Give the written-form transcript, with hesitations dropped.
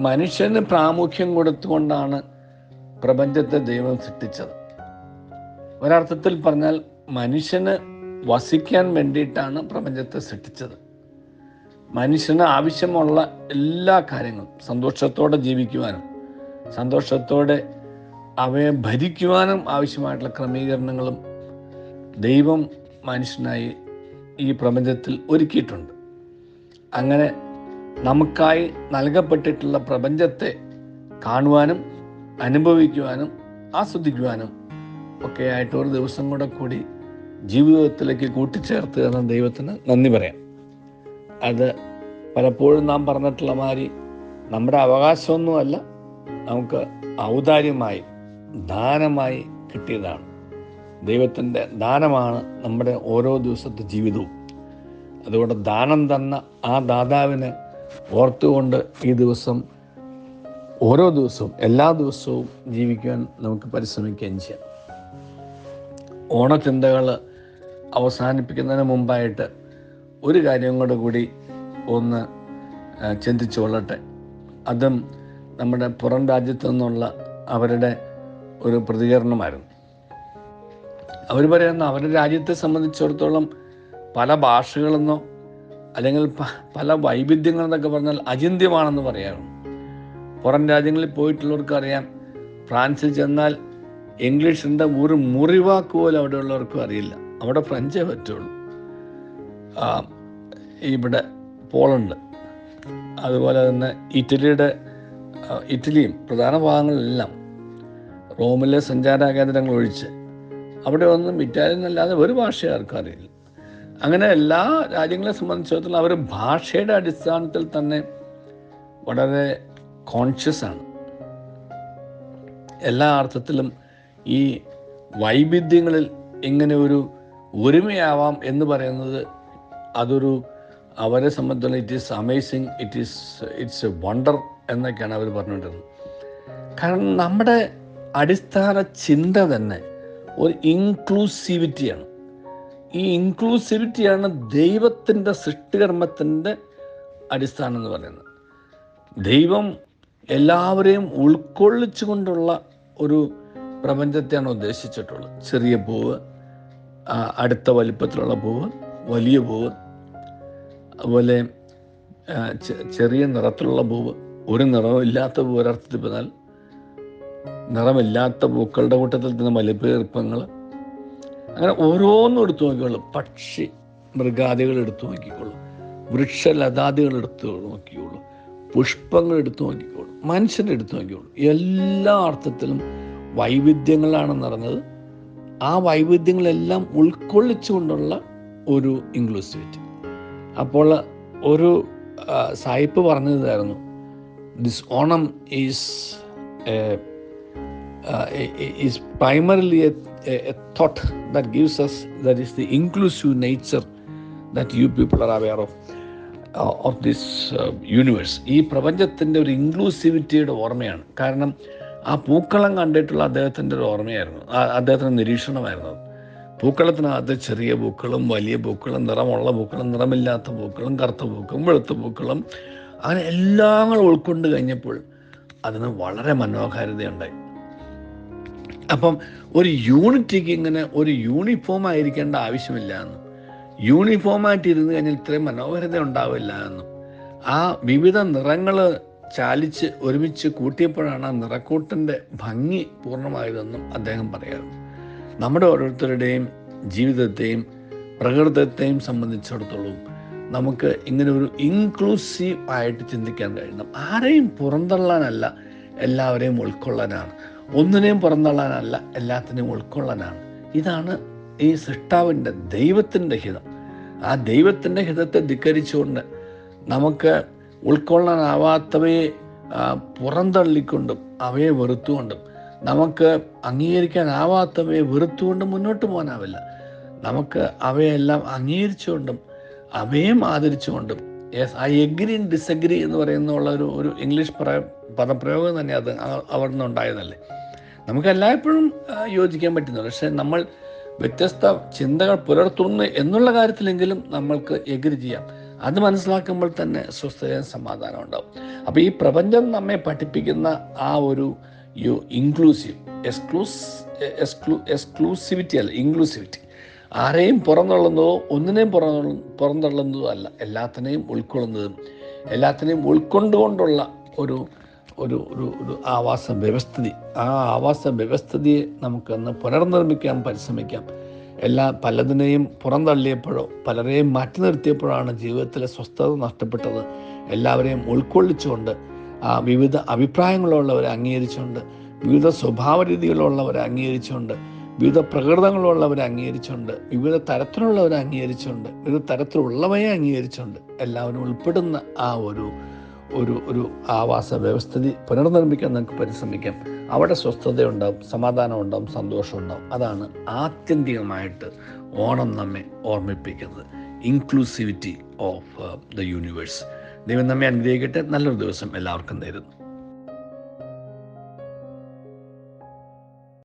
മനുഷ്യന് പ്രാമുഖ്യം കൊടുത്തുകൊണ്ടാണ് പ്രപഞ്ചത്തെ ദൈവം സൃഷ്ടിച്ചത്. ഒരർത്ഥത്തിൽ പറഞ്ഞാൽ മനുഷ്യന് വസിക്കാൻ വേണ്ടിയിട്ടാണ് പ്രപഞ്ചത്തെ സൃഷ്ടിച്ചത്. മനുഷ്യന് ആവശ്യമുള്ള എല്ലാ കാര്യങ്ങളും സന്തോഷത്തോടെ ജീവിക്കുവാനും സന്തോഷത്തോടെ അവയെ ഭരിക്കുവാനും ആവശ്യമായിട്ടുള്ള ക്രമീകരണങ്ങളും ദൈവം മനുഷ്യനായി ഈ പ്രപഞ്ചത്തിൽ ഒരുക്കിയിട്ടുണ്ട്. അങ്ങനെ നമുക്കായി നൽകപ്പെട്ടിട്ടുള്ള പ്രപഞ്ചത്തെ കാണുവാനും അനുഭവിക്കുവാനും ആസ്വദിക്കുവാനും ഒക്കെ ആയിട്ട് ഒരു ദിവസം കൂടി ജീവിതത്തിലേക്ക് കൂട്ടിച്ചേർത്ത് എന്ന ദൈവത്തിന് നന്ദി പറയാം. അത് പലപ്പോഴും നാം പറഞ്ഞിട്ടുള്ള മാതിരി നമ്മുടെ അവകാശമൊന്നുമല്ല, നമുക്ക് ഔദാര്യമായി ദാനമായി കിട്ടിയതാണ്. ദൈവത്തിൻ്റെ ദാനമാണ് നമ്മുടെ ഓരോ ദിവസത്തെ ജീവിതവും. അതുകൊണ്ട് ദാനം തന്ന ആ ദാതാവിനെ ഓർത്തുകൊണ്ട് ഈ ദിവസം ഓരോ ദിവസവും എല്ലാ ദിവസവും ജീവിക്കുവാൻ നമുക്ക് പരിശ്രമിക്കുകയും ചെയ്യാം. ഓണചിന്തകൾ അവസാനിപ്പിക്കുന്നതിന് മുമ്പായിട്ട് ഒരു കാര്യം കൂടി ഒന്ന് ചിന്തിച്ചു കൊള്ളട്ടെ. അതും നമ്മുടെ പുറം രാജ്യത്തു നിന്നുള്ള അവരുടെ ഒരു പ്രതികരണമായിരുന്നു. അവർ പറയുന്ന അവരുടെ രാജ്യത്തെ സംബന്ധിച്ചിടത്തോളം പല ഭാഷകളെന്നോ അല്ലെങ്കിൽ പല വൈവിധ്യങ്ങളെന്നൊക്കെ പറഞ്ഞാൽ അചിന്ത്യമാണെന്ന് പറയാറുണ്ട്. പുറം രാജ്യങ്ങളിൽ പോയിട്ടുള്ളവർക്ക് അറിയാം, ഫ്രാൻസിൽ ചെന്നാൽ ഇംഗ്ലീഷിൻ്റെ ഒരു മുറിവാക്ക് പോലും അവിടെയുള്ളവർക്കും അറിയില്ല. അവിടെ ഫ്രഞ്ചേ പറ്റുള്ളൂ. ഇവിടെ പോളണ്ട്, അതുപോലെ തന്നെ ഇറ്റലിയും പ്രധാന ഭാഗങ്ങളിലെല്ലാം റോമിലെ സഞ്ചാര കേന്ദ്രങ്ങൾ ഒഴിച്ച് അവിടെ ഒന്നും ഇറ്റാലിയൻ അല്ലാതെ ഒരു ഭാഷ ആർക്കും അറിയില്ല. അങ്ങനെ എല്ലാ രാജ്യങ്ങളെ സംബന്ധിച്ചിടത്തോളം അവർ ഭാഷയുടെ അടിസ്ഥാനത്തിൽ തന്നെ വളരെ കോൺഷ്യസ് ആണ്. എല്ലാ അർത്ഥത്തിലും ഈ വൈവിധ്യങ്ങളിൽ ഇങ്ങനെ ഒരു ഒരുമയാവാം എന്ന് പറയുന്നത് അതൊരു അവരെ സംബന്ധിച്ചിടത്തോളം it is amazing, it's A wonder എന്നൊക്കെയാണ് അവർ പറഞ്ഞുകൊണ്ടിരുന്നത്. കാരണം നമ്മുടെ അടിസ്ഥാന ചിന്ത തന്നെ ഒരു ഇൻക്ലൂസിവിറ്റിയാണ്. ഈ ഇൻക്ലൂസിവിറ്റിയാണ് ദൈവത്തിൻ്റെ സൃഷ്ടികർമ്മത്തിൻ്റെ അടിസ്ഥാനം എന്ന് പറയുന്നത്. ദൈവം എല്ലാവരെയും ഉൾക്കൊള്ളിച്ചുകൊണ്ടുള്ള ഒരു പ്രപഞ്ചത്തെയാണ് ഉദ്ദേശിച്ചിട്ടുള്ളത്. ചെറിയ പൂവ്, അടുത്ത വലിപ്പത്തിലുള്ള പൂവ്, വലിയ പൂവ്, അതുപോലെ ചെറിയ നിറത്തിലുള്ള പൂവ്, ഒരു നിറമില്ലാത്ത പൂവ്, ഒരർത്ഥത്തിൽ പറഞ്ഞാൽ നിറമില്ലാത്ത പൂക്കളുടെ കൂട്ടത്തിൽ തന്നെ വലിപ്പീർപ്പങ്ങൾ, അങ്ങനെ ഓരോന്നും എടുത്തു നോക്കിക്കോളൂ. പക്ഷി മൃഗാദികൾ എടുത്തു നോക്കിക്കോളൂ, വൃക്ഷലതാദികൾ എടുത്തു നോക്കിക്കോളൂ, പുഷ്പങ്ങൾ എടുത്തു നോക്കിക്കോളൂ, മനുഷ്യരെടുത്തു നോക്കിക്കോളൂ. എല്ലാ അർത്ഥത്തിലും വൈവിധ്യങ്ങളാണ് നിറഞ്ഞത്. ആ വൈവിധ്യങ്ങളെല്ലാം ഉൾക്കൊള്ളിച്ചുകൊണ്ടുള്ള ഒരു ഇൻക്ലൂസിവിറ്റി. അപ്പോൾ ഒരു സായിപ്പ് പറഞ്ഞതായിരുന്നു, this Onam is primarily a thought that gives us, that is the inclusive nature that you people are aware of this universe. ഈ പ്രപഞ്ചത്തിൻ്റെ ഒരു ഇൻക്ലൂസിവിറ്റിയുടെ ഓർമ്മയാണ്. കാരണം ആ പൂക്കളം കണ്ടിട്ടുള്ള അദ്ദേഹത്തിൻ്റെ ഒരു ഓർമ്മയായിരുന്നു, അദ്ദേഹത്തിൻ്റെ നിരീക്ഷണമായിരുന്നു. പൂക്കളത്തിനകത്ത് ചെറിയ പൂക്കളും വലിയ പൂക്കളും, നിറമുള്ള പൂക്കളും നിറമില്ലാത്ത പൂക്കളും, കറുത്ത പൂക്കളും വെളുത്ത പൂക്കളും, അങ്ങനെ എല്ലാം ഉൾക്കൊണ്ട് കഴിഞ്ഞപ്പോൾ അതിന് വളരെ മനോഹാരിതയുണ്ടായി. അപ്പം ഒരു യൂണിറ്റിക്ക് ഇങ്ങനെ ഒരു യൂണിഫോം ആയിരിക്കേണ്ട ആവശ്യമില്ല എന്നും, യൂണിഫോമായിട്ട് ഇരുന്ന് കഴിഞ്ഞാൽ ഇത്രയും മനോഹരത ഉണ്ടാവില്ല എന്നും, ആ വിവിധ നിറങ്ങൾ ചാലിച്ച് ഒരുമിച്ച് കൂട്ടിയപ്പോഴാണ് ആ നിറക്കൂട്ടിൻ്റെ ഭംഗി പൂർണ്ണമായതെന്നും അദ്ദേഹം പറയാറുണ്ട്. നമ്മുടെ ഓരോരുത്തരുടെയും ജീവിതത്തെയും പ്രകൃതത്തെയും സംബന്ധിച്ചിടത്തോളം നമുക്ക് ഇങ്ങനെ ഒരു ഇൻക്ലൂസീവ് ആയിട്ട് ചിന്തിക്കാൻ കഴിയണം. ആരെയും പുറന്തള്ളാനല്ല, എല്ലാവരെയും ഉൾക്കൊള്ളാനാണ്. ഒന്നിനെയും പുറന്തള്ളാനല്ല, എല്ലാത്തിനെയും ഉൾക്കൊള്ളാനാണ്. ഇതാണ് ഈ സൃഷ്ടാവിൻ്റെ ദൈവത്തിൻ്റെ ഹിതം. ആ ദൈവത്തിൻ്റെ ഹിതത്തെ ധിക്കരിച്ചുകൊണ്ട് നമുക്ക് ഉൾക്കൊള്ളാനാവാത്തവയെ പുറന്തള്ളിക്കൊണ്ടും അവയെ വെറുത്തുകൊണ്ടും നമുക്ക് അംഗീകരിക്കാനാവാത്തവയെ വെറുത്തുകൊണ്ടും മുന്നോട്ട് പോകാനാവില്ല. നമുക്ക് അവയെല്ലാം അംഗീകരിച്ചുകൊണ്ടും അവയും ആദരിച്ചുകൊണ്ടും, yes I agree in disagree എന്ന് പറയുന്നുള്ള ഒരു ഇംഗ്ലീഷ് പദപ്രയോഗം തന്നെ അത് അവിടെ നിന്ന് ഉണ്ടായതല്ലേ. നമുക്ക് എല്ലായ്പ്പോഴും യോജിക്കാൻ പറ്റുന്നില്ല, പക്ഷേ നമ്മൾ വ്യത്യസ്ത ചിന്തകൾ പുലർത്തുന്നു എന്നുള്ള കാര്യത്തിലെങ്കിലും നമ്മൾക്ക് എഗ്രി ചെയ്യാം. അത് മനസ്സിലാക്കുമ്പോൾ തന്നെ സ്വസ്ഥതയും സമാധാനം ഉണ്ടാവും. അപ്പോൾ ഈ പ്രപഞ്ചം നമ്മെ പഠിപ്പിക്കുന്ന ആ ഒരു ഇൻക്ലൂസീവ് എക്സ്ക്ലൂസിവിറ്റി അല്ല, ഇൻക്ലൂസിവിറ്റി. ആരെയും പുറന്തള്ളുന്നതോ ഒന്നിനെയും പുറന്തള്ളുന്നതോ അല്ല, എല്ലാത്തിനെയും ഉൾക്കൊള്ളുന്നതും എല്ലാത്തിനെയും ഉൾക്കൊണ്ടുകൊണ്ടുള്ള ഒരു ഒരു ഒരു ഒരു ആവാസ വ്യവസ്ഥിതി. ആ ആവാസ വ്യവസ്ഥിതിയെ നമുക്കൊന്ന് പുനർനിർമ്മിക്കാൻ പരിശ്രമിക്കാം. പലതിനെയും പുറന്തള്ളിയപ്പോഴോ പലരെയും മാറ്റി നിർത്തിയപ്പോഴാണ് ജീവിതത്തിലെ സ്വസ്ഥത നഷ്ടപ്പെട്ടത്. എല്ലാവരെയും ഉൾക്കൊള്ളിച്ചുകൊണ്ട്, വിവിധ അഭിപ്രായങ്ങളുള്ളവരെ അംഗീകരിച്ചുകൊണ്ട്, വിവിധ സ്വഭാവ രീതികളുള്ളവരെ അംഗീകരിച്ചുകൊണ്ട്, വിവിധ പ്രകൃതങ്ങളുള്ളവരെ അംഗീകരിച്ചുകൊണ്ട്, വിവിധ തരത്തിലുള്ളവരെ അംഗീകരിച്ചുകൊണ്ട്, വിവിധ തരത്തിലുള്ളവയെ അംഗീകരിച്ചുകൊണ്ട് എല്ലാവരും ഉൾപ്പെടുന്ന ആ ഒരു ആവാസ വ്യവസ്ഥിതി പുനർനിർമ്മിക്കാൻ നമുക്ക് പരിശ്രമിക്കാം. അവിടെ സ്വസ്ഥതയുണ്ടാവും, സമാധാനം ഉണ്ടാവും, സന്തോഷം ഉണ്ടാവും. അതാണ് ആത്യന്തികമായിട്ട് ഓണം നമ്മെ ഓർമ്മിപ്പിക്കുന്നത്, ഇൻക്ലൂസിവിറ്റി ഓഫ് ദ യൂണിവേഴ്സ്. ദൈവം നമ്മെ അനുഗ്രഹിക്കട്ടെ. നല്ലൊരു ദിവസം എല്ലാവർക്കും നേരുന്നു.